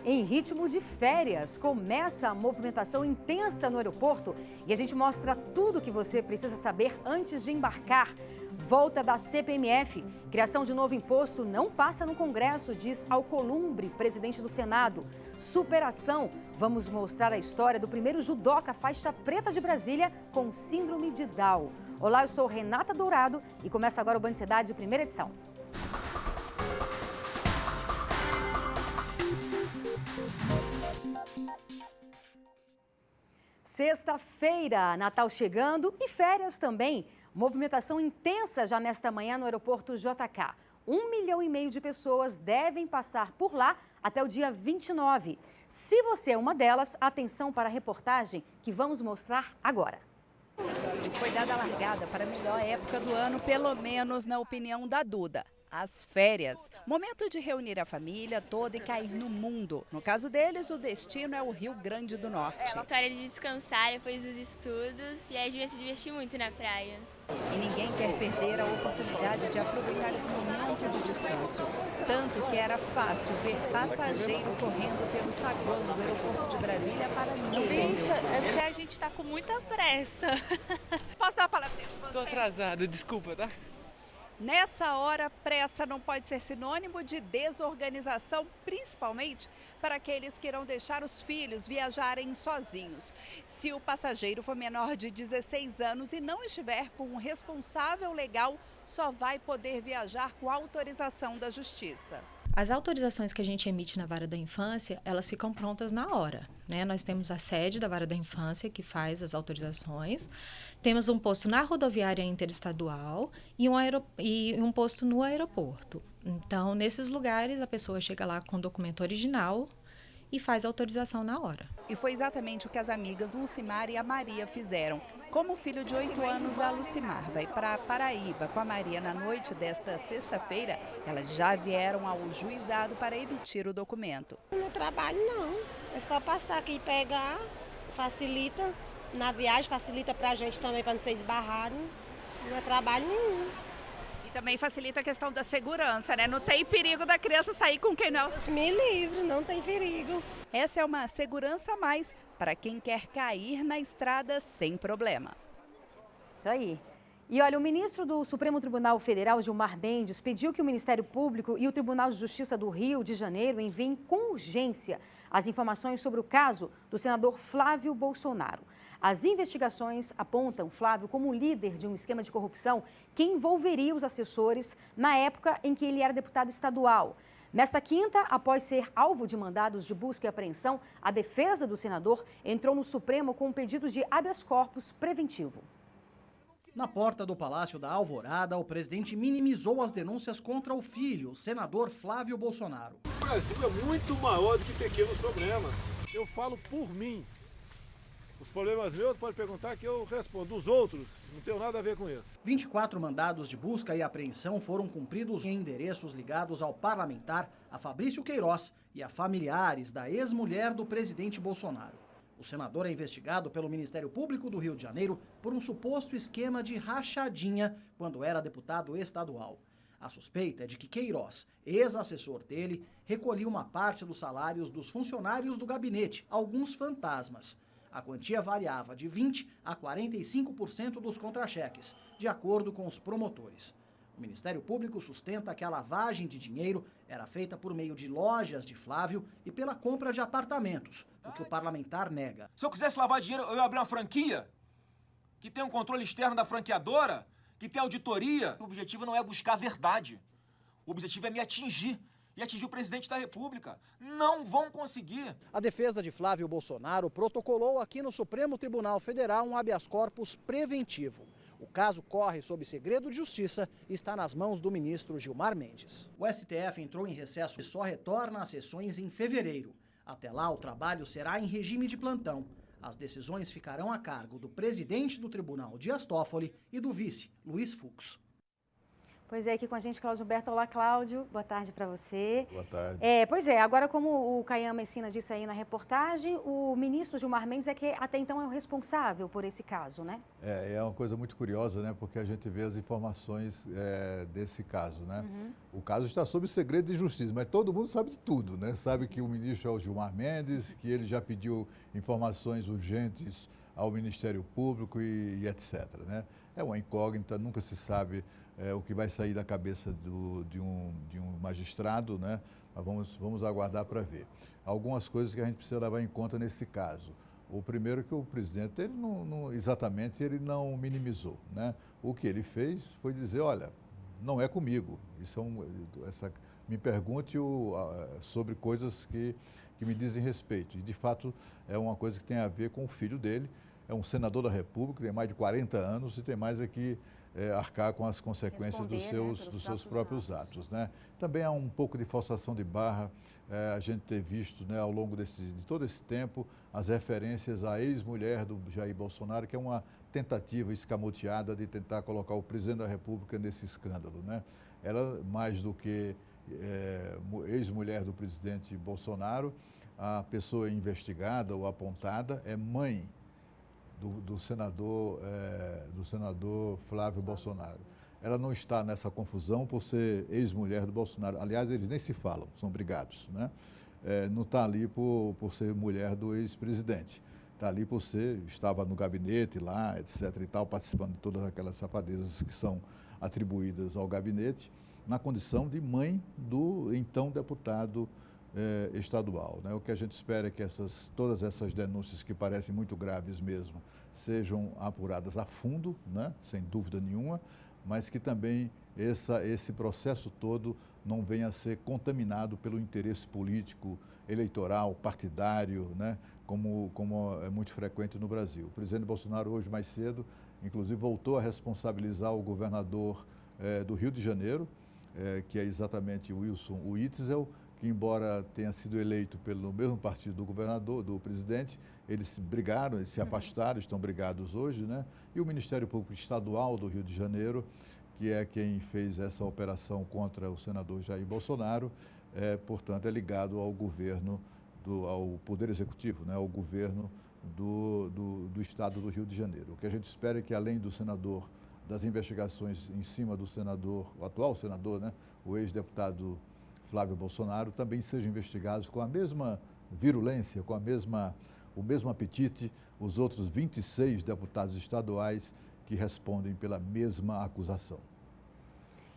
Em ritmo de férias, começa a movimentação intensa no aeroporto e a gente mostra tudo o que você precisa saber antes de embarcar. Volta da CPMF. Criação de novo imposto não passa no Congresso, diz Alcolumbre, presidente do Senado. Superação. Vamos mostrar a história do primeiro judoca faixa preta de Brasília com síndrome de Down. Olá, eu sou Renata Dourado e começa agora o Band Cidade, primeira edição. Sexta-feira, Natal chegando e férias também. Movimentação intensa já nesta manhã no aeroporto JK. 1,5 milhão de pessoas devem passar por lá até o dia 29. Se você é uma delas, atenção para a reportagem que vamos mostrar agora. Foi dada a largada para a melhor época do ano, pelo menos na opinião da Duda. As férias, momento de reunir a família toda e cair no mundo. No caso deles, o destino é o Rio Grande do Norte. É uma história de descansar depois dos estudos e a gente vai se divertir muito na praia. E ninguém quer perder a oportunidade de aproveitar esse momento de descanso. Tanto que era fácil ver passageiro correndo pelo saguão do aeroporto de Brasília para não Bicha, é porque a gente tá com muita pressa. Posso dar uma palavra? Tô atrasado, desculpa, tá? Nessa hora, pressa não pode ser sinônimo de desorganização, principalmente para aqueles que irão deixar os filhos viajarem sozinhos. Se o passageiro for menor de 16 anos e não estiver com um responsável legal, só vai poder viajar com autorização da Justiça. As autorizações que a gente emite na Vara da Infância, elas ficam prontas na hora, né? Nós temos a sede da Vara da Infância que faz as autorizações, temos um posto na rodoviária interestadual e um posto no aeroporto. Então, nesses lugares, a pessoa chega lá com o documento original e faz a autorização na hora. E foi exatamente o que as amigas Lucimar e a Maria fizeram. Como o filho de 8 anos da Lucimar vai para Paraíba com a Maria na noite desta sexta-feira, elas já vieram ao juizado para emitir o documento. No trabalho não, é só passar aqui e pegar, facilita na viagem, facilita para a gente também para não ser esbarrado, não é trabalho nenhum. Também facilita a questão da segurança, né? Não tem perigo da criança sair com quem não. Deus me livre, não tem perigo. Essa é uma segurança a mais para quem quer cair na estrada sem problema. Isso aí. E olha, o ministro do Supremo Tribunal Federal, Gilmar Mendes, pediu que o Ministério Público e o Tribunal de Justiça do Rio de Janeiro enviem com urgência as informações sobre o caso do senador Flávio Bolsonaro. As investigações apontam Flávio como líder de um esquema de corrupção que envolveria os assessores na época em que ele era deputado estadual. Nesta quinta, após ser alvo de mandados de busca e apreensão, a defesa do senador entrou no Supremo com um pedido de habeas corpus preventivo. Na porta do Palácio da Alvorada, o presidente minimizou as denúncias contra o filho, o senador Flávio Bolsonaro. O Brasil é muito maior do que pequenos problemas. Eu falo por mim. Os problemas meus, pode perguntar que eu respondo. Os outros, não tenho nada a ver com isso. 24 mandados de busca e apreensão foram cumpridos em endereços ligados ao parlamentar, a Fabrício Queiroz e a familiares da ex-mulher do presidente Bolsonaro. O senador é investigado pelo Ministério Público do Rio de Janeiro por um suposto esquema de rachadinha quando era deputado estadual. A suspeita é de que Queiroz, ex-assessor dele, recolhia uma parte dos salários dos funcionários do gabinete, alguns fantasmas. A quantia variava de 20% a 45% dos contra-cheques, de acordo com os promotores. O Ministério Público sustenta que a lavagem de dinheiro era feita por meio de lojas de Flávio e pela compra de apartamentos, o que o parlamentar nega. Se eu quisesse lavar dinheiro, eu ia abrir uma franquia, que tem um controle externo da franqueadora, que tem auditoria. O objetivo não é buscar a verdade. O objetivo é me atingir. E atingir o presidente da República. Não vão conseguir. A defesa de Flávio Bolsonaro protocolou aqui no Supremo Tribunal Federal um habeas corpus preventivo. O caso corre sob segredo de justiça e está nas mãos do ministro Gilmar Mendes. O STF entrou em recesso e só retorna às sessões em fevereiro. Até lá, o trabalho será em regime de plantão. As decisões ficarão a cargo do presidente do tribunal, Dias Toffoli, e do vice, Luiz Fux. Pois é, aqui com a gente, Cláudio Humberto. Olá, Cláudio. Boa tarde para você. Boa tarde. Pois é, agora como o Caian Messina disse aí na reportagem, o ministro Gilmar Mendes é que até então é o responsável por esse caso, né? É uma coisa muito curiosa, né? Porque a gente vê as informações desse caso, né? O caso está sob segredo de justiça, mas todo mundo sabe de tudo, né? Sabe que o ministro é o Gilmar Mendes, que ele já pediu informações urgentes ao Ministério Público e etc, né? É uma incógnita, nunca se sabe o que vai sair da cabeça de um magistrado, né? Mas vamos aguardar para ver. Algumas coisas que a gente precisa levar em conta nesse caso. O primeiro é que o presidente, ele ele não minimizou, né? O que ele fez foi dizer, olha, não é comigo. Me pergunte sobre coisas que me dizem respeito. E, de fato, é uma coisa que tem a ver com o filho dele. É um senador da República, tem mais de 40 anos e tem mais aqui arcar com as consequências dos seus próprios atos, né? Também há um pouco de forçação de barra, a gente ter visto, né, ao longo de todo esse tempo as referências à ex-mulher do Jair Bolsonaro, que é uma tentativa escamoteada de tentar colocar o presidente da República nesse escândalo, né? Ela, mais do que ex-mulher do presidente Bolsonaro, a pessoa investigada ou apontada é mãe do senador Flávio Bolsonaro. Ela não está nessa confusão por ser ex-mulher do Bolsonaro. Aliás, eles nem se falam, são brigados, né? Não está ali por ser mulher do ex-presidente. Está ali por estava no gabinete lá, etc. e tal, participando de todas aquelas safadezas que são atribuídas ao gabinete, na condição de mãe do então deputado estadual, né? O que a gente espera é que todas essas denúncias, que parecem muito graves mesmo, sejam apuradas a fundo, né? Sem dúvida nenhuma, mas que também esse processo todo não venha a ser contaminado pelo interesse político, eleitoral, partidário, né? Como é muito frequente no Brasil. O presidente Bolsonaro, hoje mais cedo, inclusive voltou a responsabilizar o governador do Rio de Janeiro, que é exatamente o Wilson Witzel, que, embora tenha sido eleito pelo mesmo partido do governador, do presidente, eles brigaram, eles se afastaram, estão brigados hoje, né? E o Ministério Público Estadual do Rio de Janeiro, que é quem fez essa operação contra o senador Jair Bolsonaro, portanto, é ligado ao governo, ao Poder Executivo, né? Ao governo do Estado do Rio de Janeiro. O que a gente espera é que, além do senador, das investigações em cima do senador, o atual senador, né? O ex-deputado Flávio Bolsonaro, também sejam investigados com a mesma virulência, com o mesmo apetite, os outros 26 deputados estaduais que respondem pela mesma acusação.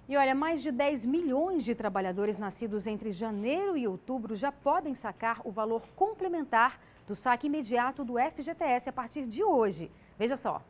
E olha, mais de 10 milhões de trabalhadores nascidos entre janeiro e outubro já podem sacar o valor complementar do saque imediato do FGTS a partir de hoje. Veja só.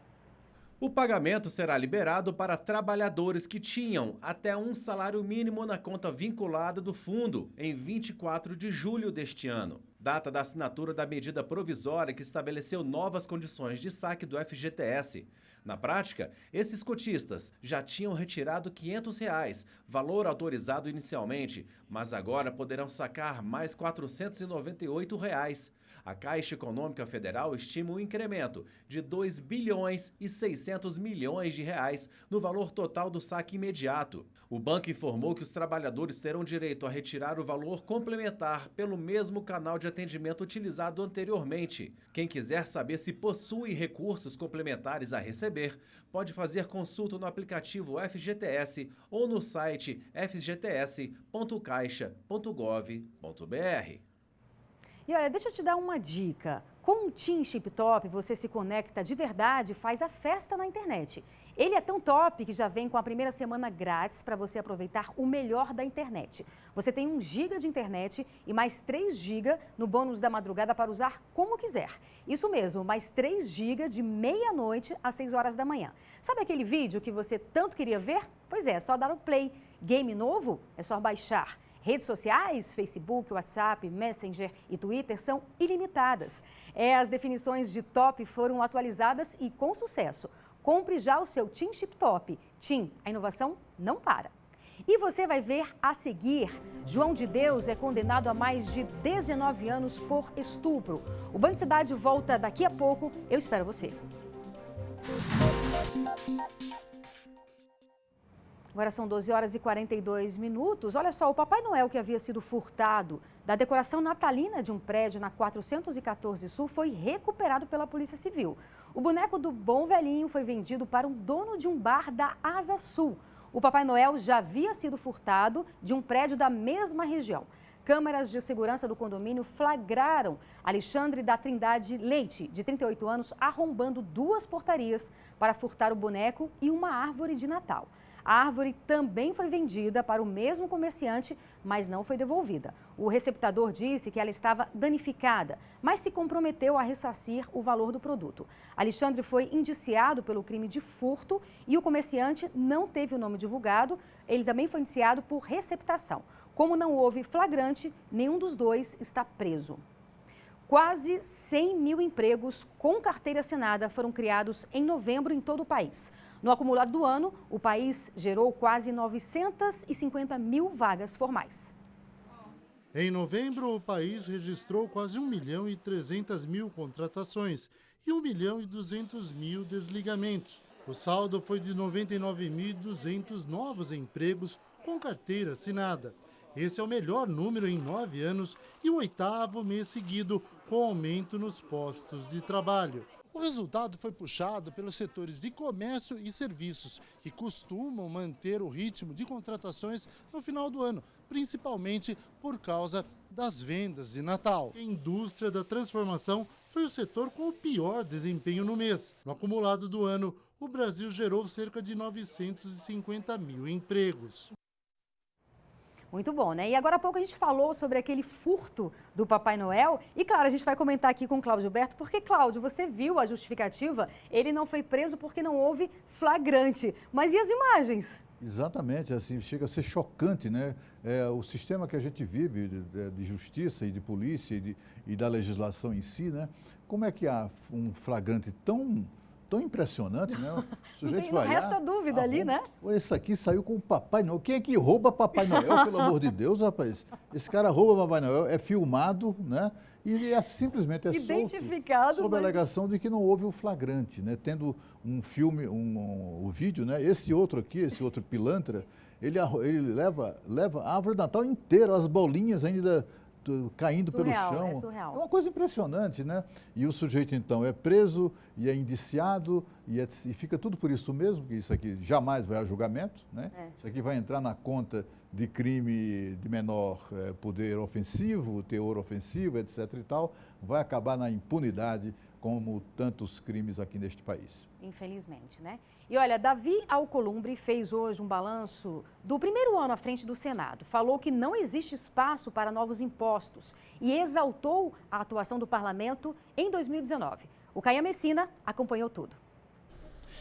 O pagamento será liberado para trabalhadores que tinham até um salário mínimo na conta vinculada do fundo em 24 de julho deste ano, data da assinatura da medida provisória que estabeleceu novas condições de saque do FGTS. Na prática, esses cotistas já tinham retirado R$ 500, valor autorizado inicialmente, mas agora poderão sacar mais R$ 498. A Caixa Econômica Federal estima um incremento de 2 bilhões e 600 milhões de reais no valor total do saque imediato. O banco informou que os trabalhadores terão direito a retirar o valor complementar pelo mesmo canal de atendimento utilizado anteriormente. Quem quiser saber se possui recursos complementares a receber, pode fazer consulta no aplicativo FGTS ou no site fgts.caixa.gov.br. E olha, deixa eu te dar uma dica. Com o TIM Chip Top, você se conecta de verdade e faz a festa na internet. Ele é tão top que já vem com a primeira semana grátis para você aproveitar o melhor da internet. Você tem 1 GB de internet e mais 3 GB no bônus da madrugada para usar como quiser. Isso mesmo, mais 3 GB de meia-noite às 6 horas da manhã. Sabe aquele vídeo que você tanto queria ver? Pois é só dar o play. Game novo? É só baixar. Redes sociais, Facebook, WhatsApp, Messenger e Twitter são ilimitadas. As definições de top foram atualizadas e com sucesso. Compre já o seu TIM Chip Top. TIM, a inovação não para. E você vai ver a seguir. João de Deus é condenado a mais de 19 anos por estupro. O Band Cidade volta daqui a pouco. Eu espero você. Agora são 12 horas e 42 minutos. Olha só, o Papai Noel que havia sido furtado da decoração natalina de um prédio na 414 Sul foi recuperado pela Polícia Civil. O boneco do Bom Velhinho foi vendido para um dono de um bar da Asa Sul. O Papai Noel já havia sido furtado de um prédio da mesma região. Câmeras de segurança do condomínio flagraram Alexandre da Trindade Leite, de 38 anos, arrombando 2 portarias para furtar o boneco e uma árvore de Natal. A árvore também foi vendida para o mesmo comerciante, mas não foi devolvida. O receptador disse que ela estava danificada, mas se comprometeu a ressarcir o valor do produto. Alexandre foi indiciado pelo crime de furto e o comerciante não teve o nome divulgado. Ele também foi indiciado por receptação. Como não houve flagrante, nenhum dos dois está preso. Quase 100 mil empregos com carteira assinada foram criados em novembro em todo o país. No acumulado do ano, o país gerou quase 950 mil vagas formais. Em novembro, o país registrou quase 1.300.000 contratações e 1.200.000 desligamentos. O saldo foi de 99.200 novos empregos com carteira assinada. Esse é o melhor número em 9 anos e o 8º mês seguido com aumento nos postos de trabalho. O resultado foi puxado pelos setores de comércio e serviços, que costumam manter o ritmo de contratações no final do ano, principalmente por causa das vendas de Natal. A indústria da transformação foi o setor com o pior desempenho no mês. No acumulado do ano, o Brasil gerou cerca de 950 mil empregos. Muito bom, né? E agora há pouco a gente falou sobre aquele furto do Papai Noel. E, claro, a gente vai comentar aqui com o Cláudio Berto, porque, Cláudio, você viu a justificativa, ele não foi preso porque não houve flagrante. Mas e as imagens? Exatamente, assim, chega a ser chocante, né? O sistema que a gente vive de justiça e de polícia e da legislação em si, né? Como é que há um flagrante tão impressionante, né? O sujeito vai lá, não resta dúvida ali, né? Esse aqui saiu com o Papai Noel. Quem é que rouba Papai Noel, pelo amor de Deus, rapaz? Esse cara rouba Papai Noel, é filmado, né? E simplesmente identificado, solto, sob a alegação de que não houve o flagrante, né? Tendo um filme, o vídeo, né? Esse outro aqui, esse outro pilantra, ele leva a árvore de Natal inteira, as bolinhas ainda caindo surreal, pelo chão. É surreal. É uma coisa impressionante, né? E o sujeito, então, é preso e é indiciado e fica tudo por isso mesmo, que isso aqui jamais vai a julgamento, né? Isso aqui vai entrar na conta de crime de menor poder ofensivo, teor ofensivo, etc. e tal, vai acabar na impunidade, como tantos crimes aqui neste país. Infelizmente, né? E olha, Davi Alcolumbre fez hoje um balanço do primeiro ano à frente do Senado. Falou que não existe espaço para novos impostos e exaltou a atuação do parlamento em 2019. O Caia Messina acompanhou tudo.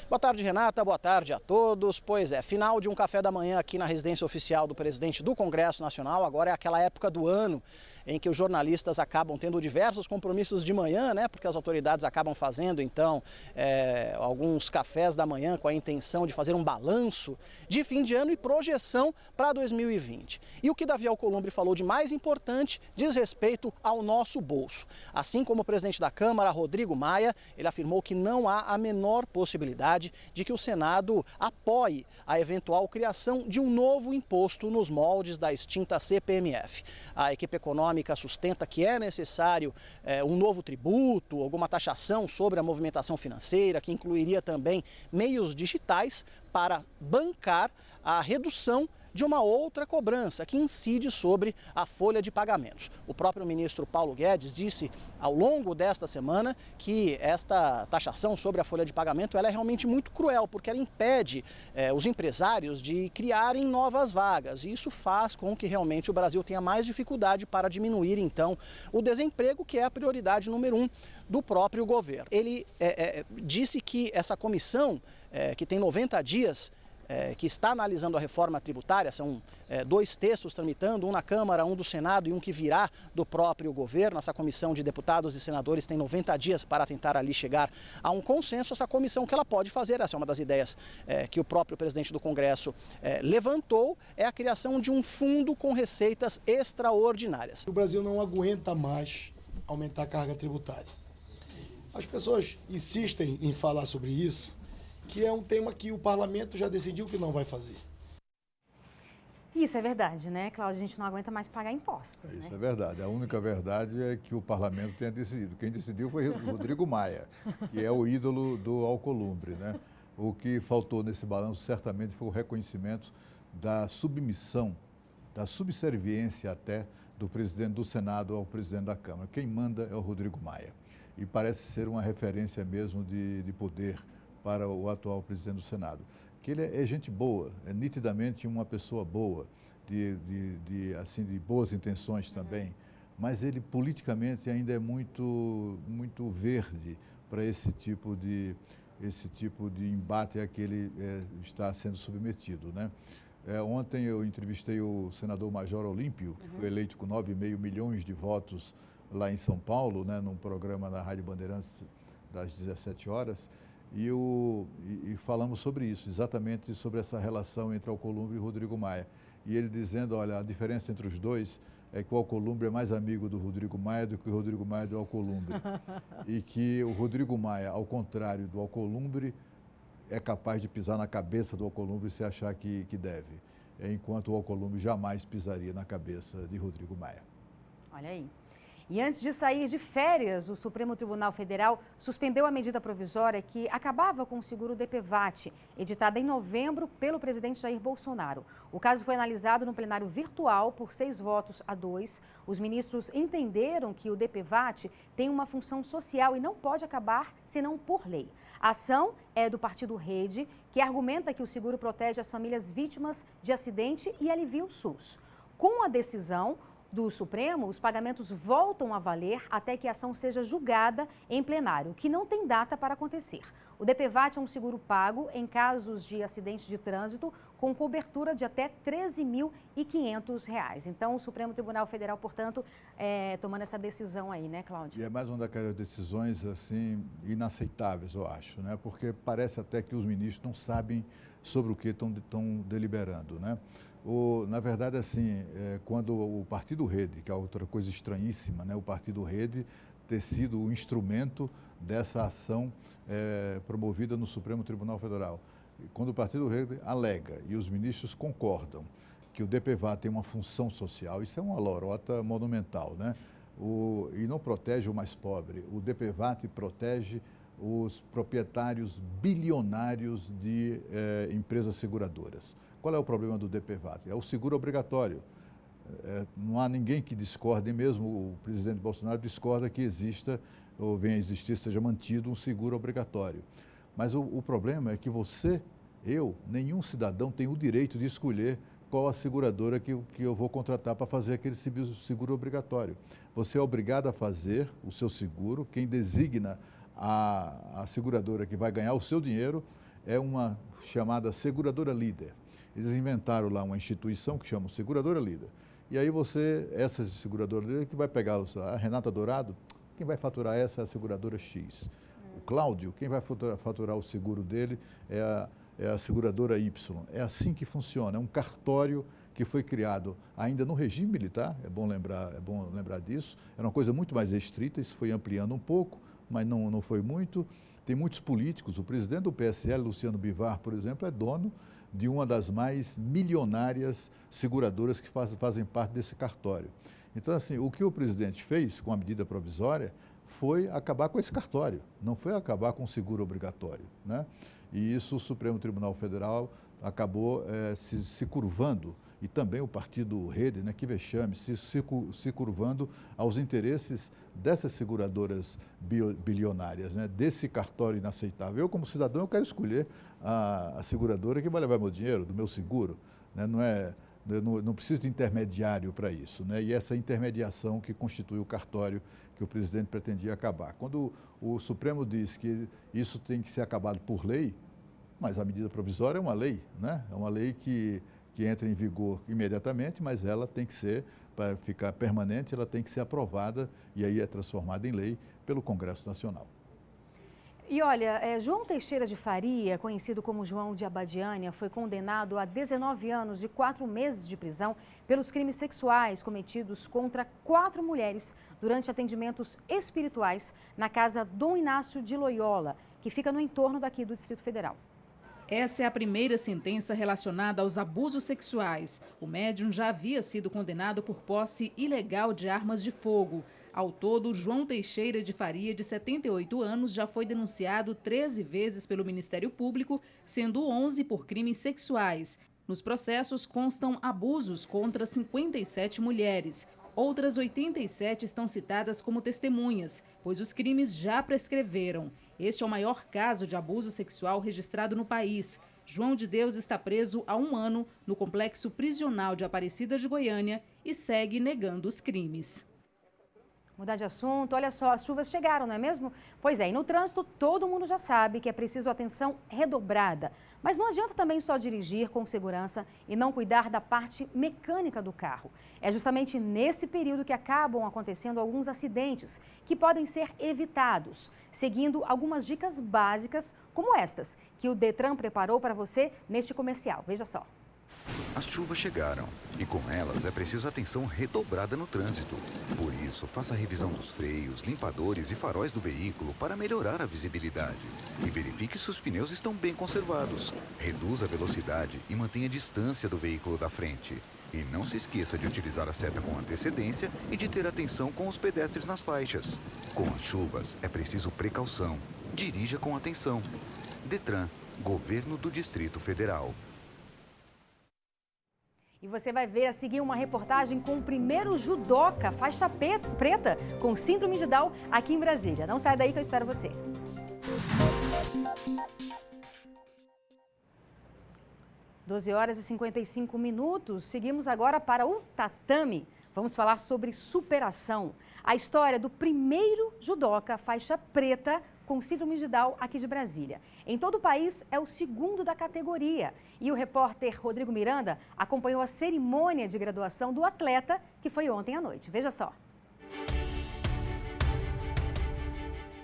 Boa tarde, Renata. Boa tarde a todos. Pois é, final de um café da manhã aqui na residência oficial do presidente do Congresso Nacional. Agora é aquela época do ano em que os jornalistas acabam tendo diversos compromissos de manhã, né? Porque as autoridades acabam fazendo, então, alguns cafés da manhã com a intenção de fazer um balanço de fim de ano e projeção para 2020. E o que Davi Alcolumbre falou de mais importante diz respeito ao nosso bolso. Assim como o presidente da Câmara, Rodrigo Maia, ele afirmou que não há a menor possibilidade de que o Senado apoie a eventual criação de um novo imposto nos moldes da extinta CPMF. A equipe econômica sustenta que é necessário um novo tributo, alguma taxação sobre a movimentação financeira, que incluiria também meios digitais para bancar a redução de uma outra cobrança que incide sobre a folha de pagamentos. O próprio ministro Paulo Guedes disse ao longo desta semana que esta taxação sobre a folha de pagamento ela é realmente muito cruel, porque ela impede os empresários de criarem novas vagas. E isso faz com que realmente o Brasil tenha mais dificuldade para diminuir, então, o desemprego, que é a prioridade número 1 do próprio governo. Ele disse que essa comissão, que tem 90 dias, que está analisando a reforma tributária, são 2 textos tramitando, um na Câmara, um do Senado e um que virá do próprio governo. Essa comissão de deputados e senadores tem 90 dias para tentar ali chegar a um consenso. Essa comissão, o que ela pode fazer, essa é uma das ideias que o próprio presidente do Congresso levantou, é a criação de um fundo com receitas extraordinárias. O Brasil não aguenta mais aumentar a carga tributária. As pessoas insistem em falar sobre isso, que é um tema que o parlamento já decidiu que não vai fazer. Isso é verdade, né, Cláudia? A gente não aguenta mais pagar impostos, né? Isso é verdade. A única verdade é que o parlamento tenha decidido. Quem decidiu foi o Rodrigo Maia, que é o ídolo do Alcolumbre, né? O que faltou nesse balanço certamente foi o reconhecimento da submissão, da subserviência até do presidente do Senado ao presidente da Câmara. Quem manda é o Rodrigo Maia. E parece ser uma referência mesmo de poder para o atual presidente do Senado. Que ele é gente boa, é nitidamente uma pessoa boa, de boas intenções também, mas ele politicamente ainda é muito verde para esse tipo de embate a que ele está sendo submetido, né? Ontem eu entrevistei o senador Major Olímpio, que foi eleito com 9,5 milhões de votos lá em São Paulo, né, num programa da Rádio Bandeirantes das 17 horas, e falamos sobre isso, exatamente sobre essa relação entre Alcolumbre e Rodrigo Maia. E ele dizendo, olha, a diferença entre os dois é que o Alcolumbre é mais amigo do Rodrigo Maia do que o Rodrigo Maia do Alcolumbre. E que o Rodrigo Maia, ao contrário do Alcolumbre, é capaz de pisar na cabeça do Alcolumbre se achar que deve, enquanto o Alcolumbre jamais pisaria na cabeça de Rodrigo Maia. Olha aí. E antes de sair de férias, o Supremo Tribunal Federal suspendeu a medida provisória que acabava com o seguro DPVAT, editada em novembro pelo presidente Jair Bolsonaro. O caso foi analisado no plenário virtual por 6-2. Os ministros entenderam que o DPVAT tem uma função social e não pode acabar senão por lei. A ação é do partido Rede, que argumenta que o seguro protege as famílias vítimas de acidente e alivia o SUS. Com a decisão do Supremo, os pagamentos voltam a valer até que a ação seja julgada em plenário, que não tem data para acontecer. O DPVAT é um seguro pago em casos de acidentes de trânsito com cobertura de até R$ 13.500. Então, o Supremo Tribunal Federal, portanto, tomando essa decisão aí, né, Cláudia? E é mais uma daquelas decisões, assim, inaceitáveis, eu acho, né? Porque parece até que os ministros não sabem sobre o que estão deliberando, né? Na verdade, assim, quando o Partido Rede, que é outra coisa estranhíssima, né? O Partido Rede ter sido o instrumento dessa ação promovida no Supremo Tribunal Federal. Quando o Partido Rede alega e os ministros concordam que o DPVAT tem uma função social, isso é uma lorota monumental, né? E não protege o mais pobre. O DPVAT protege os proprietários bilionários de empresas seguradoras. Qual é o problema do DPVAT? É o seguro obrigatório. Não há ninguém que discorde, mesmo o presidente Bolsonaro discorda que exista, ou venha a existir, seja mantido um seguro obrigatório. Mas o problema é que nenhum cidadão tem o direito de escolher qual a seguradora que eu vou contratar para fazer aquele seguro obrigatório. Você é obrigado a fazer o seu seguro, quem designa a seguradora que vai ganhar o seu dinheiro é uma chamada seguradora líder. Eles inventaram lá uma instituição que chama Seguradora Líder. E aí essa seguradora líder que vai pegar a Renata Dourado, quem vai faturar essa é a seguradora X. O Cláudio, quem vai faturar o seguro dele é a seguradora Y. É assim que funciona, é um cartório que foi criado ainda no regime militar, é bom lembrar disso, era uma coisa muito mais restrita, isso foi ampliando um pouco, mas não foi muito. Tem muitos políticos, o presidente do PSL, Luciano Bivar, por exemplo, é dono de uma das mais milionárias seguradoras que fazem parte desse cartório. Então, assim, o que o presidente fez com a medida provisória foi acabar com esse cartório, não foi acabar com o seguro obrigatório, né? E isso o Supremo Tribunal Federal acabou se curvando, e também o Partido Rede, né, que vexame, se curvando aos interesses dessas seguradoras bilionárias, né, desse cartório inaceitável. Eu, como cidadão, eu quero escolher a seguradora que vai levar meu dinheiro, do meu seguro, né, não preciso de intermediário para isso, né, e essa intermediação que constitui o cartório que o presidente pretendia acabar. Quando o Supremo diz que isso tem que ser acabado por lei, mas a medida provisória é uma lei, né, é uma lei que entra em vigor imediatamente, mas ela tem que ser, para ficar permanente, ela tem que ser aprovada e aí é transformada em lei pelo Congresso Nacional. E olha, João Teixeira de Faria, conhecido como João de Abadiânia, foi condenado a 19 anos e 4 meses de prisão pelos crimes sexuais cometidos contra 4 mulheres durante atendimentos espirituais na casa Dom Inácio de Loyola, que fica no entorno daqui do Distrito Federal. Essa é a primeira sentença relacionada aos abusos sexuais. O médium já havia sido condenado por posse ilegal de armas de fogo. Ao todo, João Teixeira de Faria, de 78 anos, já foi denunciado 13 vezes pelo Ministério Público, sendo 11 por crimes sexuais. Nos processos constam abusos contra 57 mulheres. Outras 87 estão citadas como testemunhas, pois os crimes já prescreveram. Este é o maior caso de abuso sexual registrado no país. João de Deus está preso há 1 ano no complexo prisional de Aparecida de Goiânia e segue negando os crimes. Mudar de assunto, olha só, as chuvas chegaram, não é mesmo? Pois é, e no trânsito todo mundo já sabe que é preciso atenção redobrada. Mas não adianta também só dirigir com segurança e não cuidar da parte mecânica do carro. É justamente nesse período que acabam acontecendo alguns acidentes que podem ser evitados, seguindo algumas dicas básicas como estas, que o Detran preparou para você neste comercial. Veja só. As chuvas chegaram e com elas é preciso atenção redobrada no trânsito. Por isso, faça a revisão dos freios, limpadores e faróis do veículo para melhorar a visibilidade. E verifique se os pneus estão bem conservados. Reduza a velocidade e mantenha a distância do veículo da frente. E não se esqueça de utilizar a seta com antecedência e de ter atenção com os pedestres nas faixas. Com as chuvas, é preciso precaução. Dirija com atenção. Detran, Governo do Distrito Federal. E você vai ver a seguir uma reportagem com o primeiro judoca faixa preta com síndrome de Down aqui em Brasília. Não sai daí que eu espero você. (12h55). Seguimos agora para o tatame. Vamos falar sobre superação. A história do primeiro judoca faixa preta com síndrome de Down aqui de Brasília. Em todo o país, é o segundo da categoria. E o repórter Rodrigo Miranda acompanhou a cerimônia de graduação do atleta, que foi ontem à noite. Veja só.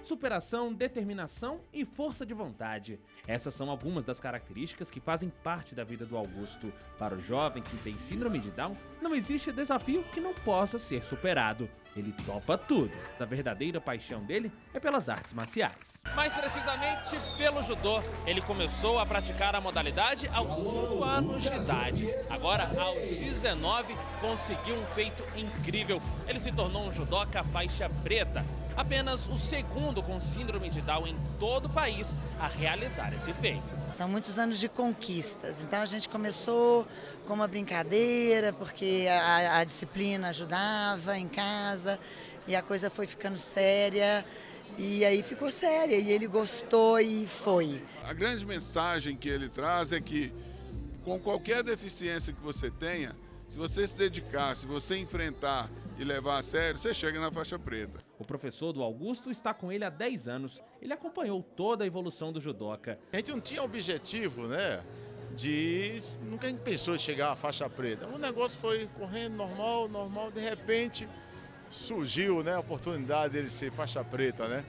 Superação, determinação e força de vontade. Essas são algumas das características que fazem parte da vida do Augusto. Para o jovem que tem síndrome de Down, não existe desafio que não possa ser superado. Ele topa tudo. A verdadeira paixão dele é pelas artes marciais. Mais precisamente pelo judô. Ele começou a praticar a modalidade aos 5 anos de idade. Agora, aos 19, conseguiu um feito incrível. Ele se tornou um judoca faixa preta. Apenas o segundo com síndrome de Down em todo o país a realizar esse feito. São muitos anos de conquistas, então a gente começou com uma brincadeira, porque a disciplina ajudava em casa, e a coisa foi ficando séria, e aí ficou séria, e ele gostou e foi. A grande mensagem que ele traz é que, com qualquer deficiência que você tenha, se você se dedicar, se você enfrentar e levar a sério, você chega na faixa preta. O professor do Augusto está com ele há 10 anos. Ele acompanhou toda a evolução do judoca. A gente não tinha objetivo, né? Nunca pensou em chegar à faixa preta. O negócio foi correndo normal, de repente surgiu, né, a oportunidade dele ser faixa preta, né?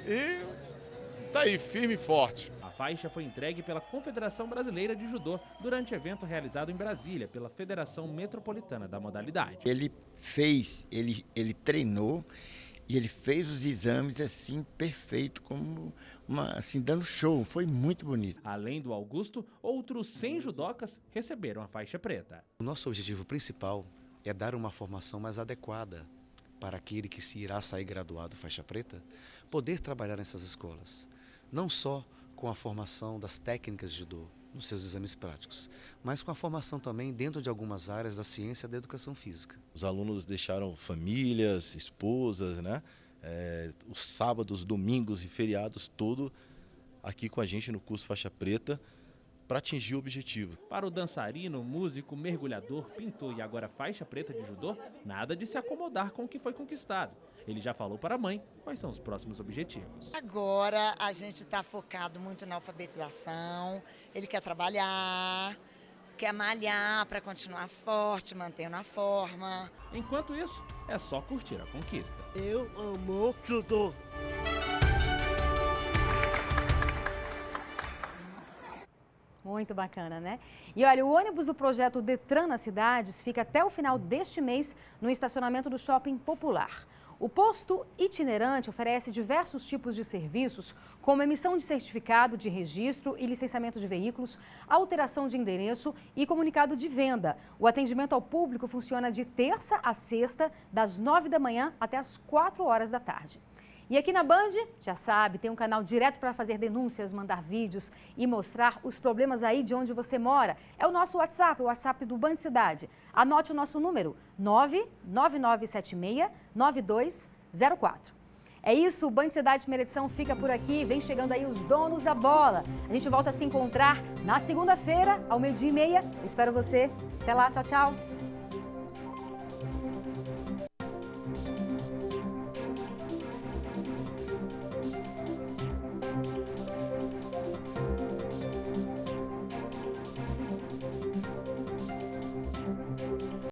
E tá aí, firme e forte. A faixa foi entregue pela Confederação Brasileira de Judô durante evento realizado em Brasília pela Federação Metropolitana da modalidade. Ele treinou e ele fez os exames assim perfeito, como assim dando show, foi muito bonito. Além do Augusto, outros 100 judocas receberam a faixa preta. O nosso objetivo principal é dar uma formação mais adequada para aquele que se irá sair graduado faixa preta, poder trabalhar nessas escolas, não só com a formação das técnicas de judô nos seus exames práticos, mas com a formação também dentro de algumas áreas da ciência da educação física. Os alunos deixaram famílias, esposas, né? Os sábados, domingos e feriados, tudo aqui com a gente no curso Faixa Preta, para atingir o objetivo. Para o dançarino, músico, mergulhador, pintor e agora faixa preta de judô, nada de se acomodar com o que foi conquistado. Ele já falou para a mãe quais são os próximos objetivos. Agora a gente está focado muito na alfabetização, ele quer trabalhar, quer malhar para continuar forte, mantendo a forma. Enquanto isso, é só curtir a conquista. Eu amo judô. Muito bacana, né? E olha, o ônibus do projeto Detran nas cidades fica até o final deste mês no estacionamento do Shopping Popular. O posto itinerante oferece diversos tipos de serviços, como emissão de certificado de registro e licenciamento de veículos, alteração de endereço e comunicado de venda. O atendimento ao público funciona de terça a sexta, das 9 da manhã até as 4 horas da tarde. E aqui na Band, já sabe, tem um canal direto para fazer denúncias, mandar vídeos e mostrar os problemas aí de onde você mora. É o nosso WhatsApp, o WhatsApp do Band Cidade. Anote o nosso número, 99976-9204. É isso, o Band Cidade Primeira Edição fica por aqui. Vem chegando aí os donos da bola. A gente volta a se encontrar na segunda-feira, ao 12h30. Eu espero você. Até lá, tchau, tchau.